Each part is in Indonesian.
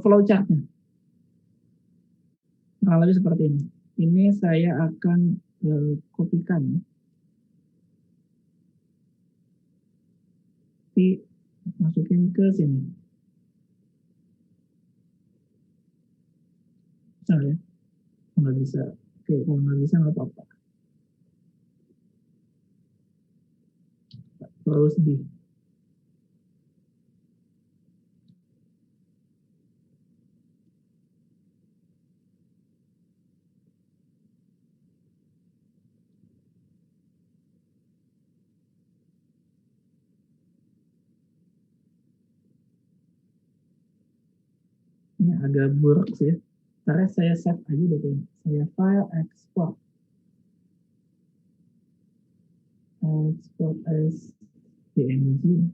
flowchartnya. Kurang lebih seperti ini. Ini saya akan kopikan. Masukin ke sini. Bisa ya? Nggak bisa. Oke, kalau nggak bisa nggak apa-apa. Terus di. Ini agak buruk sih. Karena saya save aja deh. Saya file export. Export as PNG.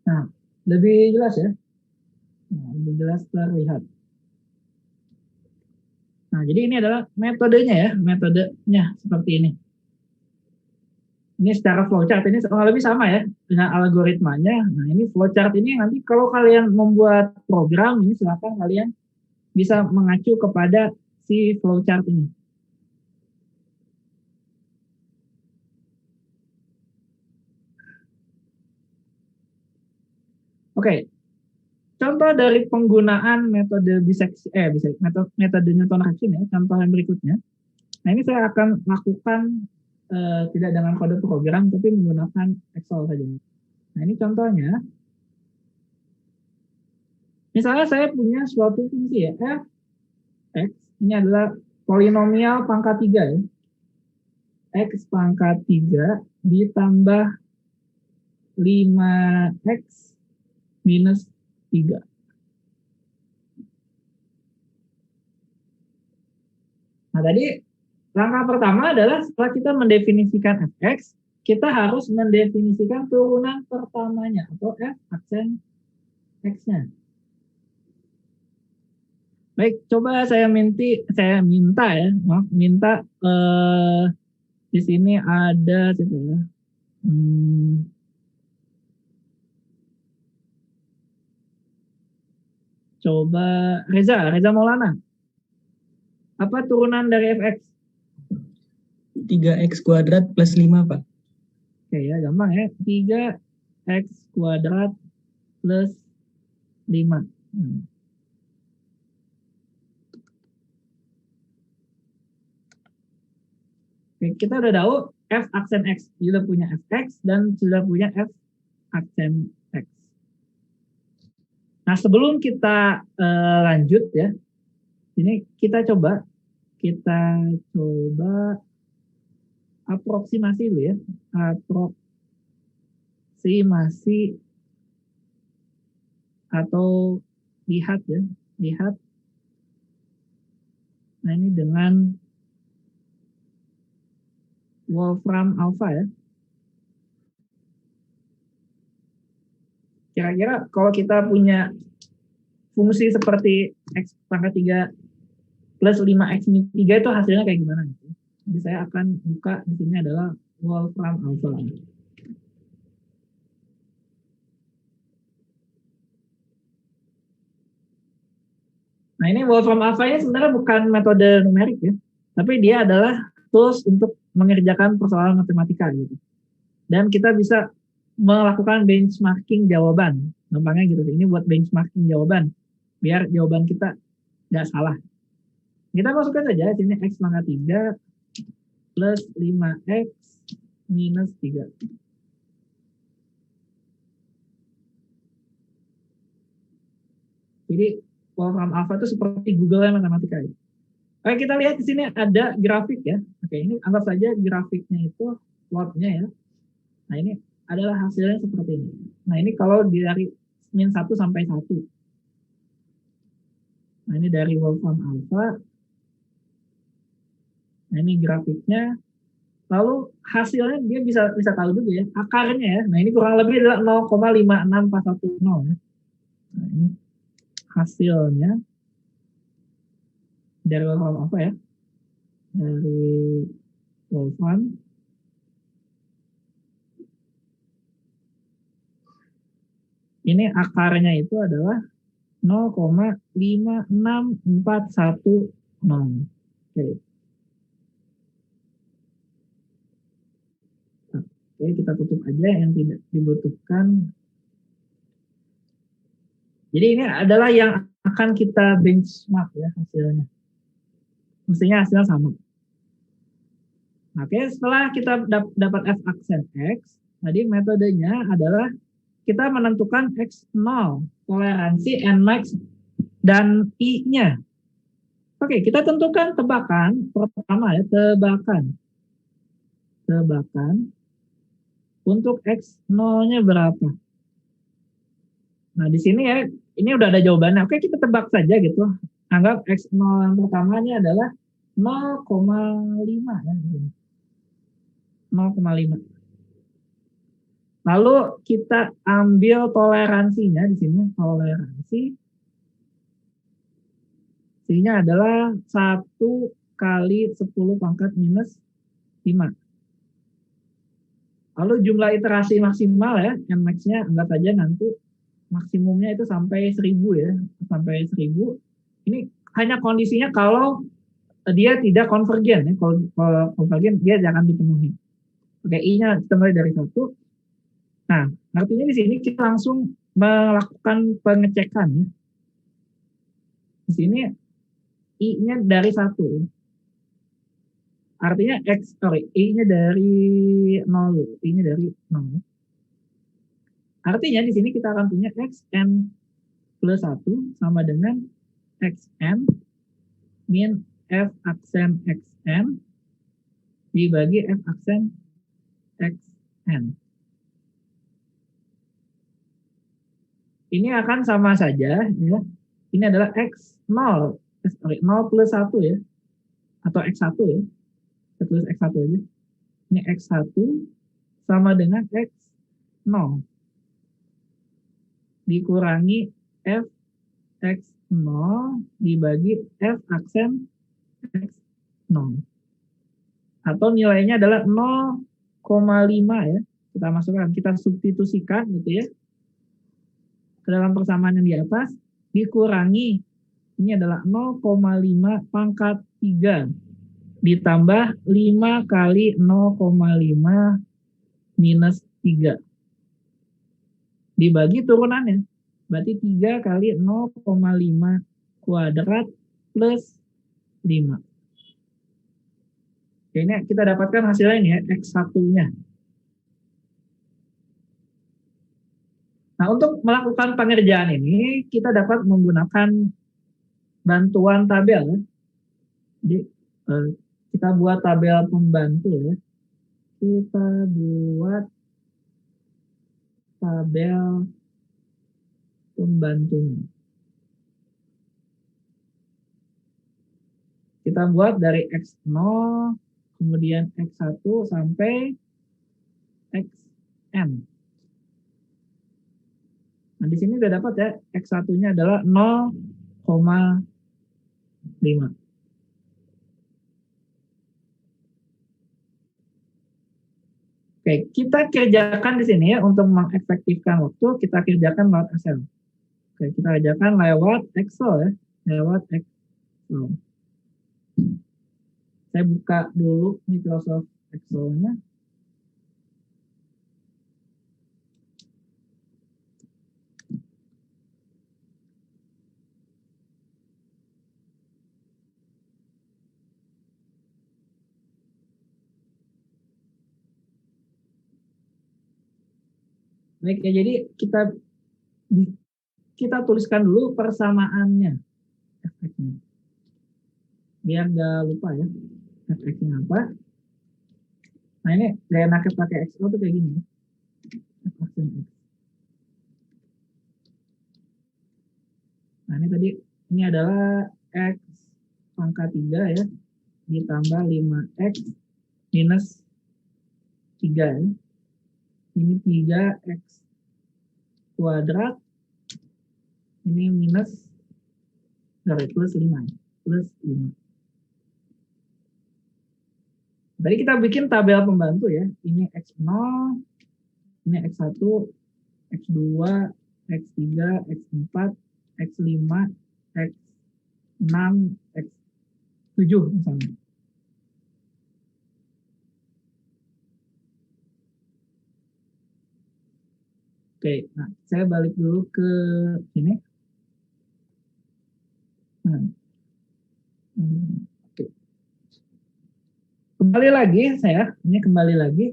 Nah, lebih jelas ya. Nah, lebih jelas terlihat. Nah, jadi ini adalah metodenya ya, metodenya seperti ini. Ini secara flowchart ini lebih sama ya dengan algoritmanya. Nah, ini flowchart ini nanti kalau kalian membuat program ini silakan kalian bisa mengacu kepada si flowchart ini. Oke. Contoh dari penggunaan metode metode Newton Raphson ya, contoh yang berikutnya. Nah, ini saya akan lakukan tidak dengan kode program, tapi menggunakan Excel saja. Nah, ini contohnya. Misalnya saya punya suatu fungsi ya, f, x, ini adalah polinomial pangkat 3 ya. X pangkat 3 ditambah 5x minus 3. Nah, tadi langkah pertama adalah setelah kita mendefinisikan fx, kita harus mendefinisikan turunan pertamanya atau f aksen x-nya. Baik, coba saya minta ya, maaf, minta di sini ada siapa ya? Coba Reza Maulana. Apa turunan dari fx? 3x kuadrat plus 5, Pak. Oke ya, gampang ya. 3x kuadrat plus 5. Oke, kita udah tahu f aksen x. Sudah punya fx dan sudah punya f aksen x. Nah, sebelum kita lanjut ya, ini kita coba aproksimasi dulu ya, aproksimasi atau lihat. Nah, ini dengan Wolfram alpha ya. Kira-kira kalau kita punya fungsi seperti x pangkat 3 plus 5x min 3 itu hasilnya kayak gimana? Jadi saya akan buka di sini adalah Wolfram alpha. Nah, ini Wolfram alpha-nya sebenarnya bukan metode numerik ya, tapi dia adalah tools untuk mengerjakan persoalan matematika gitu. Dan kita bisa melakukan benchmarking jawaban. Gampangnya gitu. Ini buat benchmarking jawaban. Biar jawaban kita nggak salah. Kita masukkan saja sini x pangkat 3 plus 5x minus 3. Jadi Wolfram alpha itu seperti Google matematika. Oke, kita lihat di sini ada grafik ya. Oke, ini anggap saja grafiknya itu plotnya ya. Nah, ini adalah hasilnya seperti ini. Nah, ini kalau dari min 1 sampai 1. Nah, ini dari Wolfram Alpha. Nah, ini grafiknya. Lalu hasilnya dia bisa tahu juga ya, akarnya ya. Nah, ini kurang lebih adalah 0,56410 ya. Nah, ini hasilnya dari Wolfram Alpha ya. Dari Wolfram. Ini akarnya itu adalah 0,56410. Oke. Oke, kita tutup aja yang tidak dibutuhkan. Jadi ini adalah yang akan kita benchmark ya hasilnya. Mestinya hasilnya sama. Oke, setelah kita dapat f aksen x, tadi metodenya adalah kita menentukan x0, toleransi nmax dan i-nya. Oke, kita tentukan tebakan pertama ya, tebakan untuk x0-nya berapa. Nah, di sini ya, ini udah ada jawabannya. Oke, kita tebak saja gitu. Anggap x0 yang pertamanya adalah 0,5 ya. 0,5. Lalu kita ambil toleransinya di sini, toleransi. Isinya adalah 1 kali 10 pangkat minus 5. Lalu jumlah iterasi maksimal ya, nmax-nya anggap aja nanti maksimumnya itu sampai 1000 ya, sampai 1000. Ini hanya kondisinya kalau dia tidak konvergen ya. Kalau konvergen dia jangan dipenuhi. Oke, i-nya kita mulai dari 1. Nah, artinya di sini kita langsung melakukan pengecekan ya. Di sini i-nya dari 1 ya. Artinya i-nya dari 0, i-nya dari 0. Artinya di sini kita akan punya xn plus 1 sama dengan xn min f aksen xn dibagi f aksen xn. Ini akan sama saja ya. Ini adalah x0, 0 plus 1 ya. Atau x1 ya. Kita tulis x1 aja. Ini x1 sama dengan x0 dikurangi f x0 dibagi f aksen x0. Atau nilainya adalah 0,5 ya. Kita masukkan, kita substitusikan gitu ya. Ke dalam persamaan yang di atas dikurangi, ini adalah 0,5 pangkat 3 ditambah 5 kali 0,5 minus 3 dibagi turunannya, berarti 3 kali 0,5 kuadrat plus 5. Oke, ini kita dapatkan hasilnya ini ya, x1-nya. Nah, untuk melakukan pengerjaan ini, kita dapat menggunakan bantuan tabel ya. Jadi, kita buat tabel pembantu ya. Kita buat tabel pembantunya. Kita buat dari x0, kemudian x1 sampai xn. Nah, di sini udah dapat ya, x1-nya adalah 0,5. Oke, kita kerjakan di sini ya untuk mengefektifkan waktu, kita kerjakan lewat Excel. Oke, kita kerjakan lewat Excel ya, lewat Excel. Saya buka dulu Microsoft Excel-nya. Baik ya, jadi kita tuliskan dulu persamaannya, efeknya. Biar nggak lupa ya, efeknya apa. Nah, ini gak enaknya pakai Excel tuh kayak gini. tadi, ini adalah X pangkat 3 ya, ditambah 5X minus 3 ya. Ini 3X kuadrat, ini minus, plus 5 ya, plus 5. Tadi kita bikin tabel pembantu ya, ini X0, ini X1, X2, X3, X4, X5, X6, X7 misalnya. Oke, nah saya balik dulu ke sini. Oke. Kembali lagi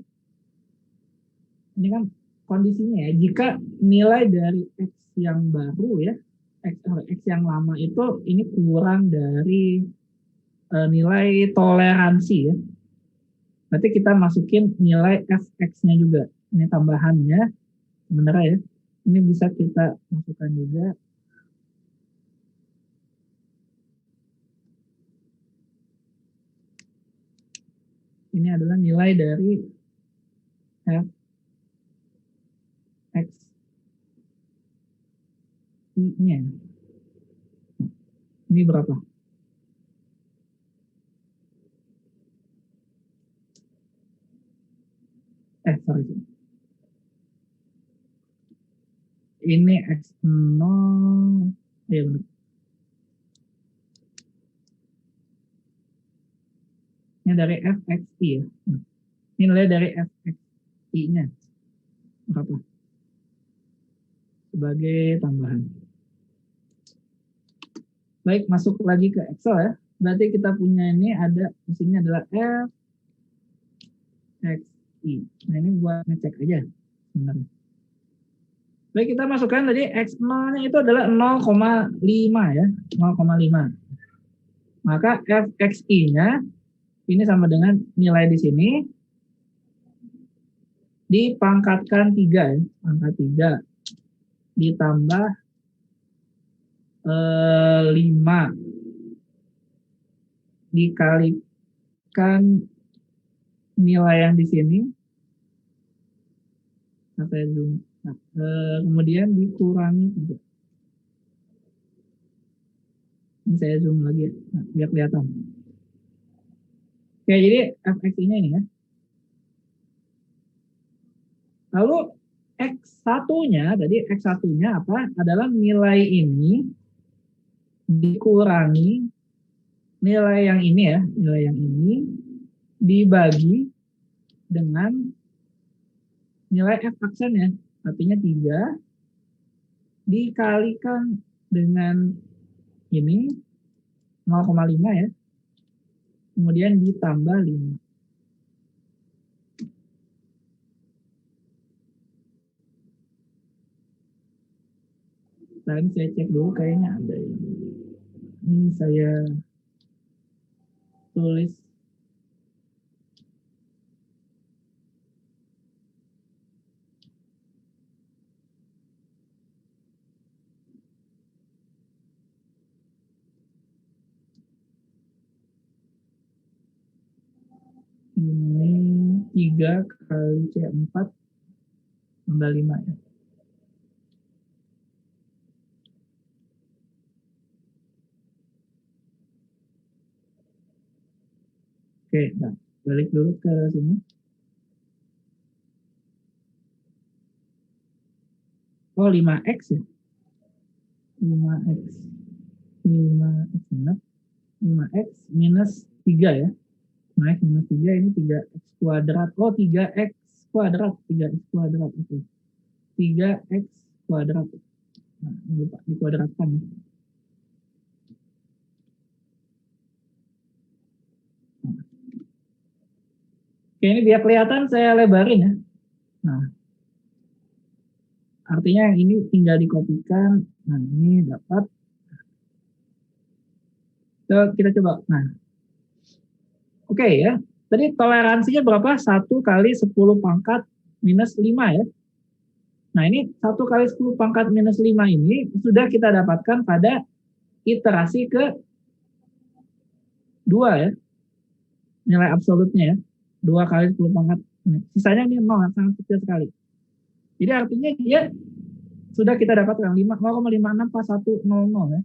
ini kan kondisinya ya, jika nilai dari X yang baru ya, X yang lama itu ini kurang dari nilai toleransi ya, berarti kita masukin nilai fx-nya juga, ini tambahannya sebenarnya ya, ini bisa kita masukkan juga. Ini adalah nilai dari fx i-nya. Ini berapa? Sorry. Ini X0, ya benar. Ini dari fxi ya. Ini nilai dari fxi-nya. Berapa? Sebagai tambahan. Baik, masuk lagi ke Excel ya. Berarti kita punya ini ada, di sini adalah fxi. Nah ini buat ngecek aja sebenarnya. Baik, kita masukkan tadi X0-nya itu adalah 0,5 ya, 0,5. Maka fxi-nya ini sama dengan nilai di sini dipangkatkan 3 ya, pangkat 3 ditambah 5 dikalikan nilai yang di sini. Saya zoom. Nah, kemudian dikurangi 3. Ini saya zoom lagi ya, nah, biar kelihatan. Oke, jadi fxi-nya ini ya. Lalu X1-nya, tadi X1-nya apa? Adalah nilai ini dikurangi nilai yang ini ya, nilai yang ini dibagi dengan nilai f aksennya, artinya 3 dikalikan dengan ini 0,5 ya, kemudian ditambah 5. Tadi saya cek dulu, kayaknya ada ya. Ini saya tulis. Ini 3 kali C4 tambah 5 ya. Oke, nah, balik dulu ke sini. Oh, 5x ya. 5x. 5x benar. 5x minus 3 ya. 5x minus 3 ini 3x kuadrat. Oh, 3x kuadrat. 3x kuadrat. Oke. 3x kuadrat. Nah, lupa dikuadratkan ya. Oke, ini biar kelihatan saya lebarin ya. Nah, artinya yang ini tinggal dikopikan. Nah, ini dapat. Kita coba. Nah, oke ya. Tadi toleransinya berapa? 1 kali 10 pangkat minus 5 ya. Nah, ini 1 kali 10 pangkat minus 5 ini sudah kita dapatkan pada iterasi ke 2 ya, nilai absolutnya ya, 2 kali 10 pangkat. Sisanya ini 0, sangat kecil sekali. Jadi artinya dia sudah kita dapatkan 0,564100 ya.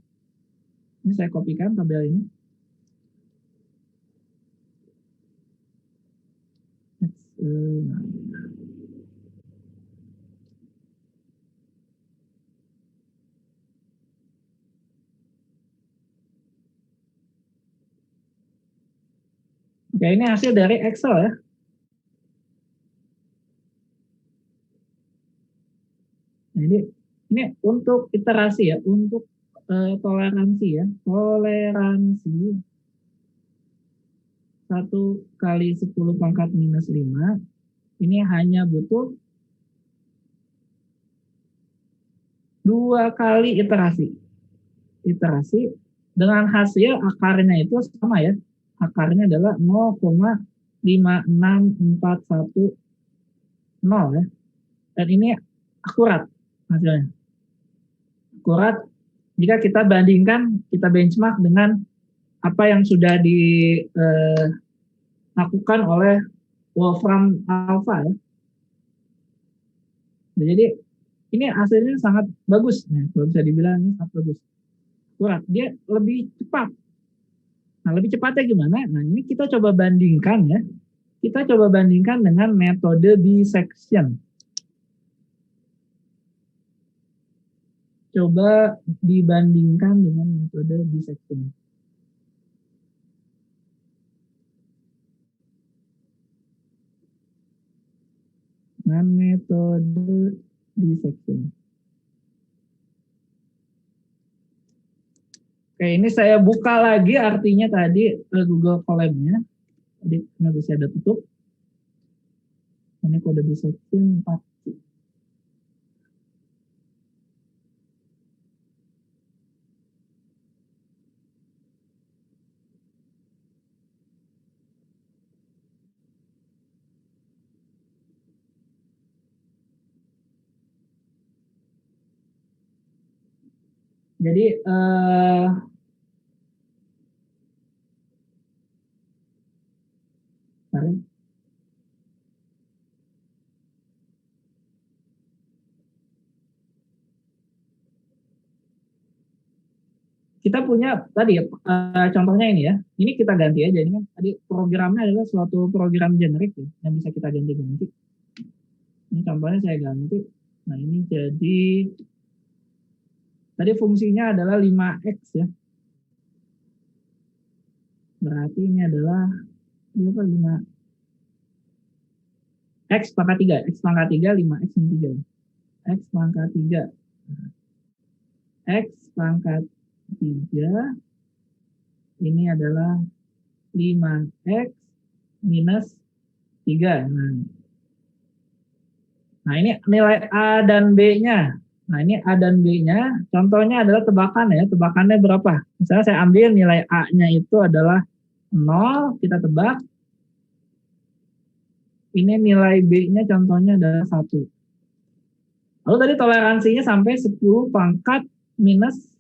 Ini saya kopikan tabel ini. Oke, ini hasil dari Excel ya. Jadi ini untuk iterasi ya, untuk toleransi ya, toleransi 1 kali 10 pangkat minus 5 ini hanya butuh 2 kali iterasi dengan hasil akarnya itu sama ya, akarnya adalah 0,56410 ya, dan ini akurat hasilnya, akurat jika kita bandingkan, kita benchmark dengan apa yang sudah dilakukan oleh Wolfram Alpha ya. Jadi ini hasilnya sangat bagus, nah, kalau bisa dibilang ini sangat bagus, akurat, dia lebih cepat. Nah, lebih cepatnya gimana? Nah, ini kita coba bandingkan ya, kita coba bandingkan dengan metode dissection. Coba dibandingkan dengan metode dissection. Dengan metode dissection. Oke, ini saya buka lagi artinya tadi Google Colab-nya. Tadi kenapa saya ada tutup. Ini kode dissection 4. Jadi kita punya tadi contohnya ini ya. Ini kita ganti aja, ini kan tadi programnya adalah suatu program generik ya, yang bisa kita ganti-ganti. Ini contohnya saya ganti. Nah, ini jadi tadi fungsinya adalah 5x ya. Berarti ini adalah 5 x pangkat 3, x pangkat 3 5x min 3. X pangkat 3. X pangkat 3 ini adalah 5x minus 3. Nah, ini nilai A dan B-nya. Nah, ini A dan B-nya, contohnya adalah tebakan ya. Tebakannya berapa? Misalnya saya ambil nilai A-nya itu adalah 0, kita tebak. Ini nilai B-nya contohnya adalah 1. Lalu tadi toleransinya sampai 10 pangkat minus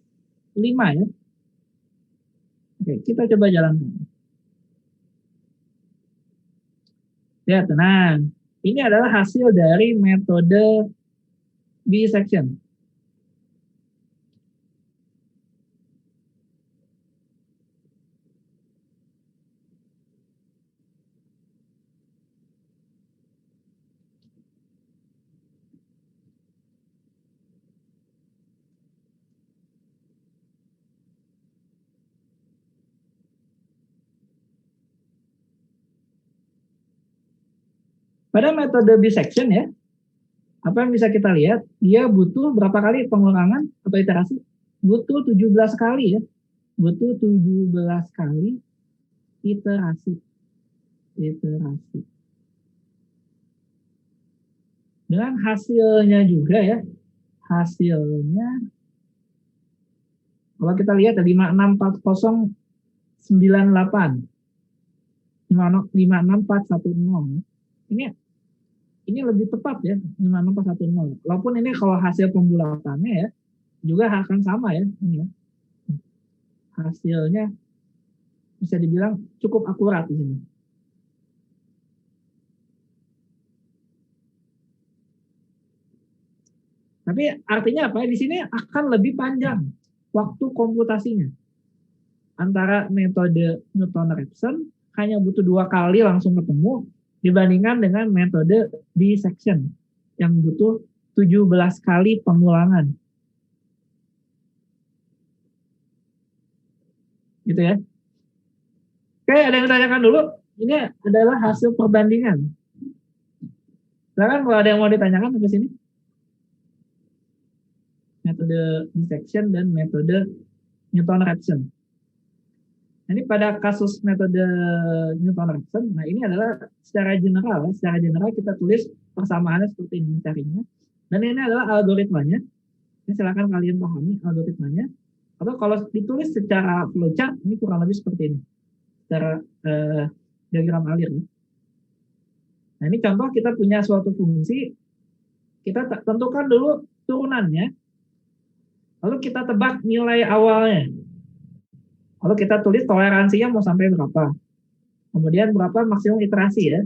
5 ya. Oke, kita coba jalankan. Ya, tenang. Ini adalah hasil dari metode dissection. Pada metode dissection ya, apa yang bisa kita lihat, dia butuh berapa kali pengurangan atau iterasi? Butuh 17 kali ya. Butuh 17 kali iterasi. Dengan hasilnya juga ya. Hasilnya kalau kita lihat 5640998. 56410. Ini lebih tepat ya, 56410. Walaupun ini kalau hasil pembulatannya ya juga akan sama ya ini ya. hasilnya bisa dibilang cukup akurat di sini. Tapi artinya apa? Di sini akan lebih panjang waktu komputasinya. Antara metode Newton-Raphson hanya butuh 2 kali langsung ketemu dibandingkan dengan metode dissection yang butuh 17 kali pengulangan. Gitu ya. Oke, ada yang ditanyakan dulu? Ini adalah hasil perbandingan. Silakan kalau ada yang mau ditanyakan sampai sini. Metode dissection dan metode Newton-Raphson. Ini pada kasus metode Newton-Raphson, nah ini adalah secara general kita tulis persamaannya seperti ini mencarinya. Dan ini adalah algoritmanya. Ini silakan kalian pahami algoritmanya. Atau kalau ditulis secara flowchart, ini kurang lebih seperti ini. Secara diagram alir. Nah ini contoh kita punya suatu fungsi, kita tentukan dulu turunannya, lalu kita tebak nilai awalnya. Lalu kita tulis toleransinya mau sampai berapa. Kemudian berapa maksimum iterasi ya.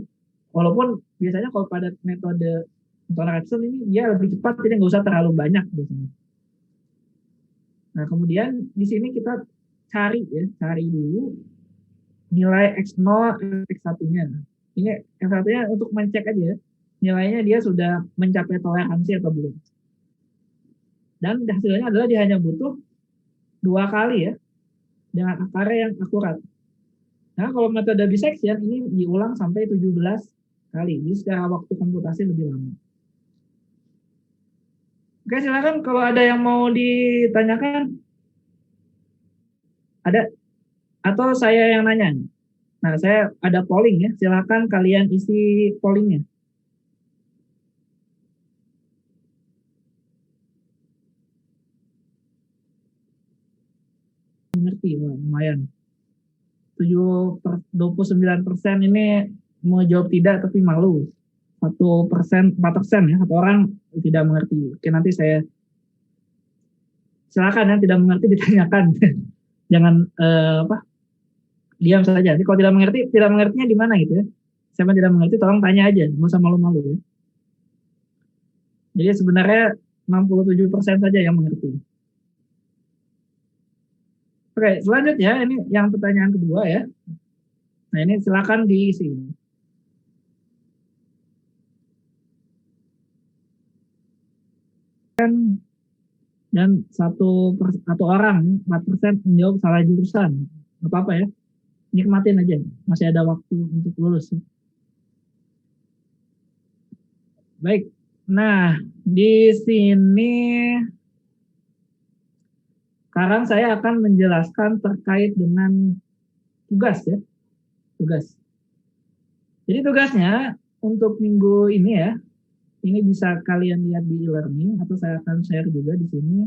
Walaupun biasanya kalau pada metode Newton-Raphson ini dia lebih cepat, jadi nggak usah terlalu banyak biasanya. Nah kemudian di sini kita cari dulu nilai X0, X1-nya. Ini X1-nya untuk mencek aja nilainya dia sudah mencapai toleransi atau belum. Dan hasilnya adalah dia hanya butuh 2 kali ya dengan akar yang akurat. Nah, kalau metode dissection ini diulang sampai 17 kali. Jadi secara waktu komputasi lebih lama. Oke, silakan kalau ada yang mau ditanyakan. Ada? Atau saya yang nanya? Nah, saya ada polling ya. Silakan kalian isi pollingnya. Mengerti, lumayan. 29% ini mau jawab tidak tapi malu. 1%, 4% ya. 1 orang tidak mengerti. Oke, nanti saya silakan yang tidak mengerti ditanyakan. Jangan diam saja. Jadi kalau tidak mengertinya di mana gitu ya. Siapa yang tidak mengerti tolong tanya aja, nggak usah malu-malu ya. Jadi sebenarnya 67% saja yang mengerti. Oke, selanjutnya ini yang pertanyaan kedua ya. Nah ini silakan diisi. Dan satu orang 4% menjawab salah jurusan. Nggak apa-apa ya, nikmatin aja, masih ada waktu untuk lulus. Baik, nah di sini sekarang saya akan menjelaskan terkait dengan tugas ya, tugas. Jadi tugasnya untuk minggu ini ya, ini bisa kalian lihat di e-learning atau saya akan share juga di sini.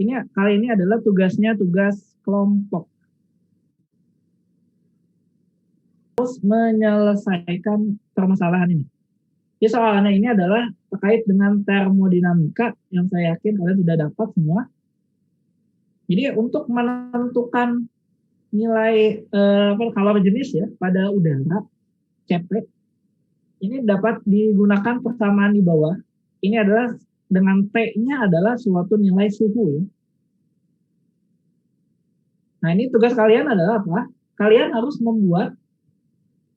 Ini kali ini adalah tugasnya tugas kelompok. Harus menyelesaikan permasalahan ini. Jadi soalnya ini adalah terkait dengan termodinamika yang saya yakin kalian sudah dapat semua. Jadi untuk menentukan nilai kalori jenis ya pada udara CP ini dapat digunakan persamaan di bawah. Ini adalah dengan T-nya adalah suatu nilai suhu ya. Nah ini tugas kalian adalah apa? Kalian harus membuat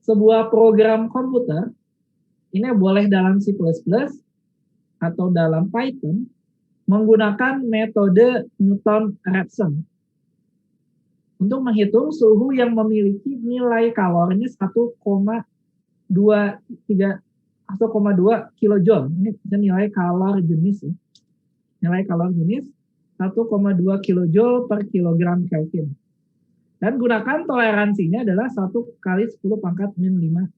sebuah program komputer. Ini boleh dalam C++ atau dalam Python menggunakan metode Newton-Raphson untuk menghitung suhu yang memiliki nilai kalorinya 1,2 kilojoule. Ini nilai kalori jenis ya. Nilai kalori jenis 1,2 kilojoule per kilogram Kelvin. Dan gunakan toleransinya adalah 1 kali 10⁻⁵.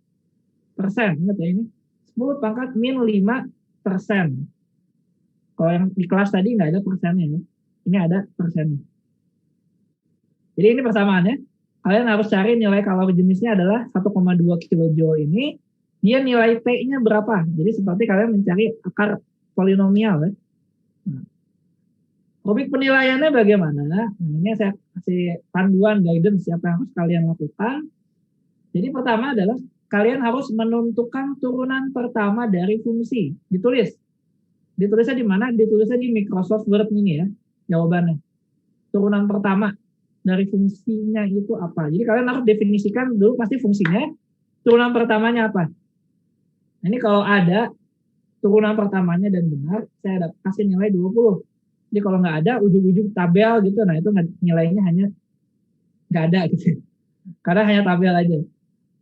Ingat ya ini. 10⁻⁵. Kalau yang di kelas tadi nggak ada persennya ya. Ini ada persennya. Jadi ini persamaannya. Kalian harus cari nilai kalori jenisnya adalah 1,2 kilojoule ini. Dia nilai T-nya berapa? Jadi seperti kalian mencari akar polinomial ya. Rubrik penilaiannya bagaimana? Nah, ini saya kasih panduan guidance siapa yang harus kalian lakukan. Jadi pertama adalah kalian harus menentukan turunan pertama dari fungsi. Ditulis. Ditulisnya di mana? Ditulisnya di Microsoft Word ini ya, jawabannya. Turunan pertama dari fungsinya itu apa? Jadi kalian harus definisikan dulu pasti fungsinya, turunan pertamanya apa. Ini kalau ada turunan pertamanya dan benar, saya kasih nilai 20. Jadi kalau nggak ada, ujung-ujung tabel gitu, nah itu nilainya hanya nggak ada gitu. Karena hanya tabel aja.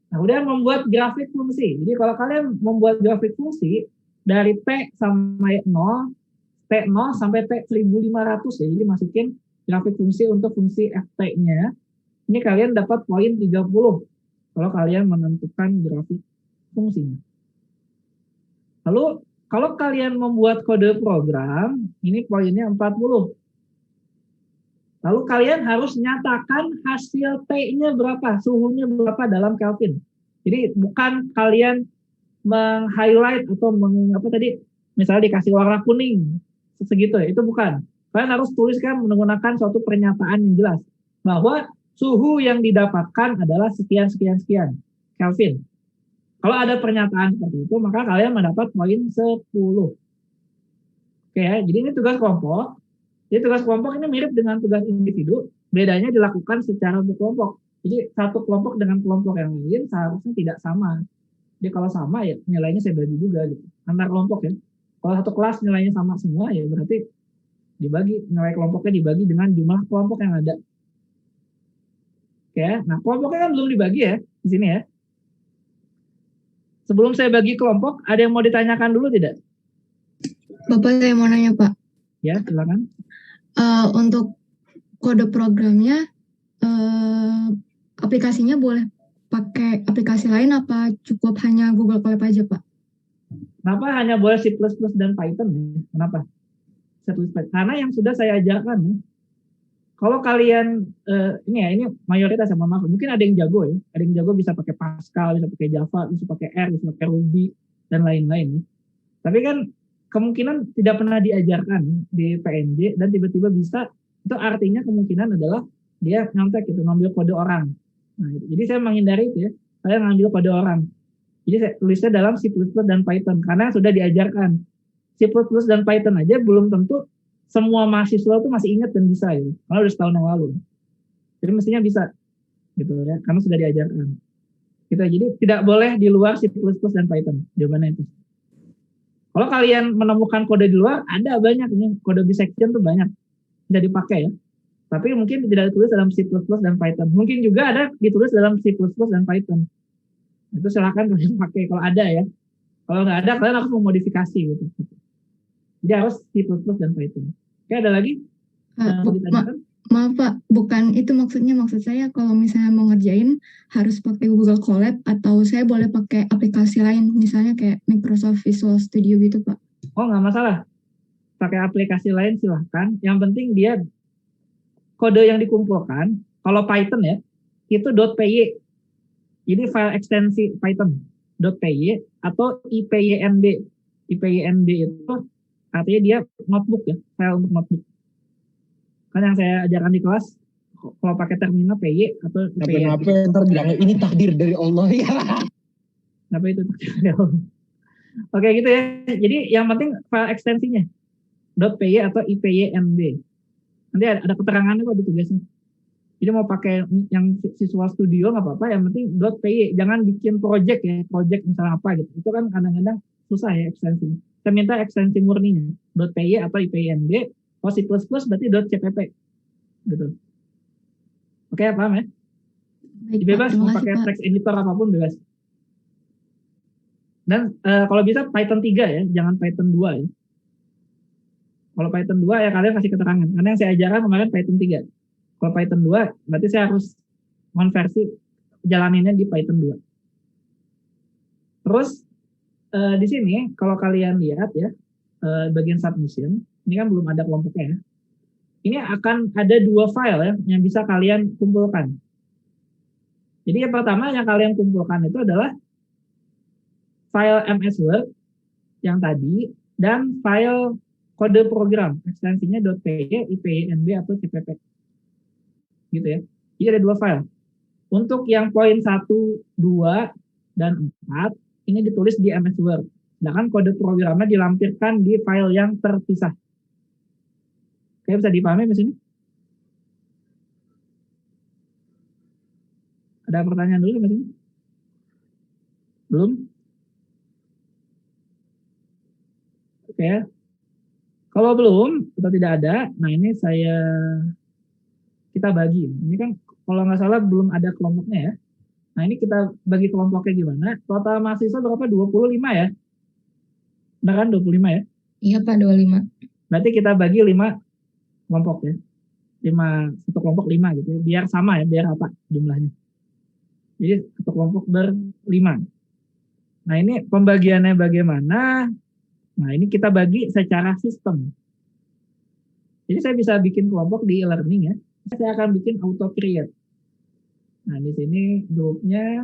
Nah, udah membuat grafik fungsi. Jadi kalau kalian membuat grafik fungsi dari T sampai 0, T0 sampai T1500 ya. Jadi masukin grafik fungsi untuk fungsi ft-nya. Ini kalian dapat poin 30 kalau kalian menentukan grafik fungsinya. Lalu kalau kalian membuat kode program, ini poinnya 40. Lalu kalian harus nyatakan hasil T-nya berapa, suhunya berapa dalam Kelvin. Jadi bukan kalian meng-highlight atau misalnya dikasih warna kuning, segitu ya, itu bukan. Kalian harus tuliskan menggunakan suatu pernyataan yang jelas, bahwa suhu yang didapatkan adalah sekian Kelvin. Kalau ada pernyataan seperti itu, maka kalian mendapat poin 10. Oke ya, jadi ini tugas kelompok. Jadi tugas kelompok ini mirip dengan tugas individu, bedanya dilakukan secara berkelompok. Jadi satu kelompok dengan kelompok yang lain seharusnya tidak sama. Jadi kalau sama ya nilainya saya bagi juga gitu, antar kelompok ya. Kalau satu kelas nilainya sama semua ya berarti nilai kelompoknya dibagi dengan jumlah kelompok yang ada. Oke, nah kelompoknya kan belum dibagi ya di sini ya. Sebelum saya bagi kelompok, ada yang mau ditanyakan dulu tidak? Bapak, saya mau nanya, Pak. Ya, silakan. Untuk kode programnya, aplikasinya boleh pakai aplikasi lain apa cukup hanya Google Colab aja, Pak? Kenapa hanya boleh C++ dan Python? Kenapa? Karena yang sudah saya ajarkan ya. Kalau kalian ini mayoritas ya, maaf, mungkin ada yang jago ya, ada yang jago bisa pakai Pascal, bisa pakai Java, bisa pakai R, bisa pakai Ruby dan lain-lain ya. Tapi kan kemungkinan tidak pernah diajarkan di PNJ dan tiba-tiba bisa, itu artinya kemungkinan adalah dia nyontek gitu, ngambil kode orang. Nah, jadi saya menghindari itu ya, saya ngambil kode orang. Jadi saya tulisnya dalam C++ dan Python karena sudah diajarkan. C++ dan Python aja belum tentu semua mahasiswa itu masih ingat dan bisa ya, karena udah setahun yang lalu. Jadi mestinya bisa gitu ya, karena sudah diajarkan. Gitu, jadi tidak boleh di luar C++ dan Python. Jawabannya itu. Kalau kalian menemukan kode di luar, ada banyak ini kode bisection tuh banyak bisa dipakai ya. Tapi mungkin tidak ditulis dalam C++ dan Python. Mungkin juga ada ditulis dalam C++ dan Python. Itu silakan kalian pakai kalau ada ya. Kalau nggak ada, kalian harus memodifikasi gitu. Jadi harus C++ dan Python. Oke, ada lagi? Maaf Pak, bukan itu maksudnya. Maksud saya kalau misalnya mau ngerjain harus pakai Google Colab atau saya boleh pakai aplikasi lain, misalnya kayak Microsoft Visual Studio gitu Pak. Oh, nggak masalah. Pakai aplikasi lain silahkan. Yang penting dia kode yang dikumpulkan, kalau Python ya, itu .py. Jadi file ekstensi Python .py atau IPYNB. IPYNB itu artinya dia notebook ya, file untuk notebook. Kan yang saya ajarkan di kelas, kalau pakai terminal PY atau IPYNB. Apa ntar bilangnya ini takdir dari Allah ya. Apa itu takdir dari Allah? Oke gitu ya. Jadi yang penting file ekstensinya .py atau IPYNB. Nanti ada keterangannya kok di tugasnya. Jadi mau pakai yang Visual Studio nggak apa-apa, yang penting .py, jangan bikin project ya, project misalnya apa gitu. Itu kan kadang-kadang susah ya ekstensinya. Kita minta ekstensi murninya, .py atau IPYNB. Kalau C++ berarti .cpp gitu. Oke, paham ya? Baik, bebas mau pakai text editor apapun bebas. Dan kalau bisa Python 3 ya, jangan Python 2 ya. Kalau Python 2 ya kalian kasih keterangan. Karena yang saya ajarkan kemarin Python 3. Kalau Python 2 berarti saya harus konversi jalaninnya di Python 2. Terus di sini kalau kalian lihat ya bagian submission, ini kan belum ada kelompoknya ya. Ini akan ada 2 file ya yang bisa kalian kumpulkan. Jadi yang pertama yang kalian kumpulkan itu adalah file MS Word yang tadi dan file kode program, ekstensinya .py, ipynb atau cpp. Gitu ya. Jadi ada 2 file. Untuk yang poin 1, 2, dan 4, ini ditulis di MS Word. Sedangkan kode programnya dilampirkan di file yang terpisah. Oke, bisa dipahami di sini? Ada pertanyaan dulu di sini? Belum? Oke. Kalau belum atau tidak ada, nah ini kita bagi. Ini kan kalau nggak salah belum ada kelompoknya ya. Nah ini kita bagi kelompoknya gimana? Total mahasiswa berapa? 25 ya? Benar kan 25 ya? Iya Pak, 25. Berarti kita bagi 5 kelompok ya. 1 kelompok 5 gitu ya. Biar sama ya, biar apa jumlahnya. Jadi 1 kelompok ber-5. Nah ini pembagiannya bagaimana? Nah ini kita bagi secara sistem. Jadi saya bisa bikin kelompok di e-learning ya. Saya akan bikin auto create. Nah di sini grupnya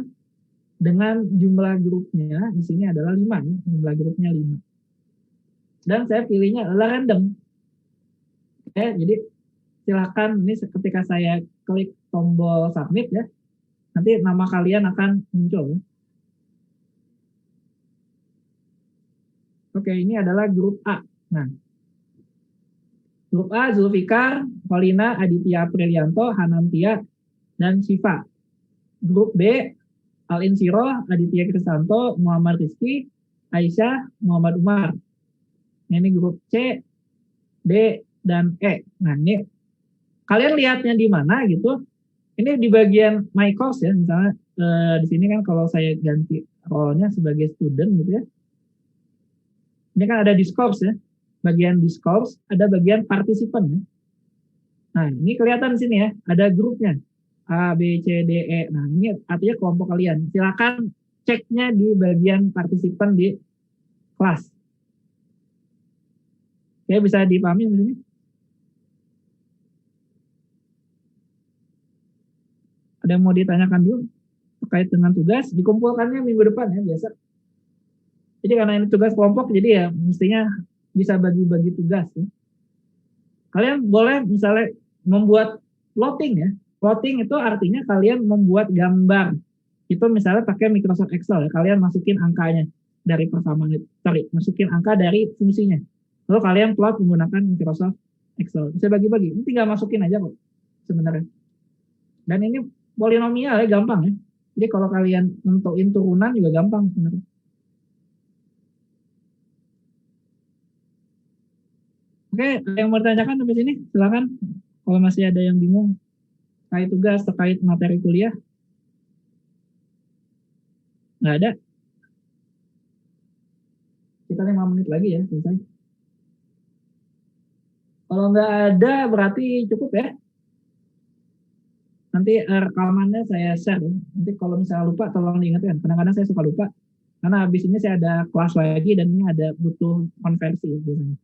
dengan jumlah grupnya di sini adalah 5 ya. Jumlah grupnya 5. Dan saya pilihnya adalah random. Oke, jadi silakan ini ketika saya klik tombol submit ya. Nanti nama kalian akan muncul. Oke, ini adalah grup A. Nah, grup A, Zulfikar, Paulina, Aditya Aprilianto, Hanantia, dan Syifa. Grup B, Al-Insiro, Aditya Kristanto, Muhammad Rizky, Aisyah, Muhammad Umar. Nah, ini grup C, D, dan E. Nah, ini kalian lihatnya di mana gitu. Ini di bagian My Course ya, misalnya di sini kan kalau saya ganti role-nya sebagai student gitu ya. Ini kan ada discourse ya. Bagian discourse, ada bagian participant ya. Nah, ini kelihatan di sini ya, ada grupnya. A, B, C, D, E. Nah, ini artinya kelompok kalian. Silakan ceknya di bagian participant di kelas. Oke, bisa dipahami di sini? Ada yang mau ditanyakan dulu terkait dengan tugas? Dikumpulkannya minggu depan ya, biasa. Jadi karena ini tugas kelompok, jadi ya mestinya bisa bagi-bagi tugas. Ya. Kalian boleh misalnya membuat plotting ya. Plotting itu artinya kalian membuat gambar. Itu misalnya pakai Microsoft Excel ya. Kalian masukin angkanya dari persamaan itu. Masukin angka dari fungsinya. Lalu kalian plot menggunakan Microsoft Excel. Bisa bagi-bagi. Ini tinggal masukin aja kok sebenarnya. Dan ini polinomial ya, gampang ya. Jadi kalau kalian nentuin turunan juga gampang sebenarnya. Oke, yang mau ditanyakan sampai sini, silakan. Kalau masih ada yang bingung terkait tugas, terkait materi kuliah. Nggak ada. Kita 5 menit lagi ya, selesai. Kalau nggak ada, berarti cukup ya. Nanti rekamannya saya share. Nanti kalau misalnya lupa, tolong diingatkan. Kadang-kadang saya suka lupa. Karena habis ini saya ada kelas lagi dan ini ada butuh konversi biasanya.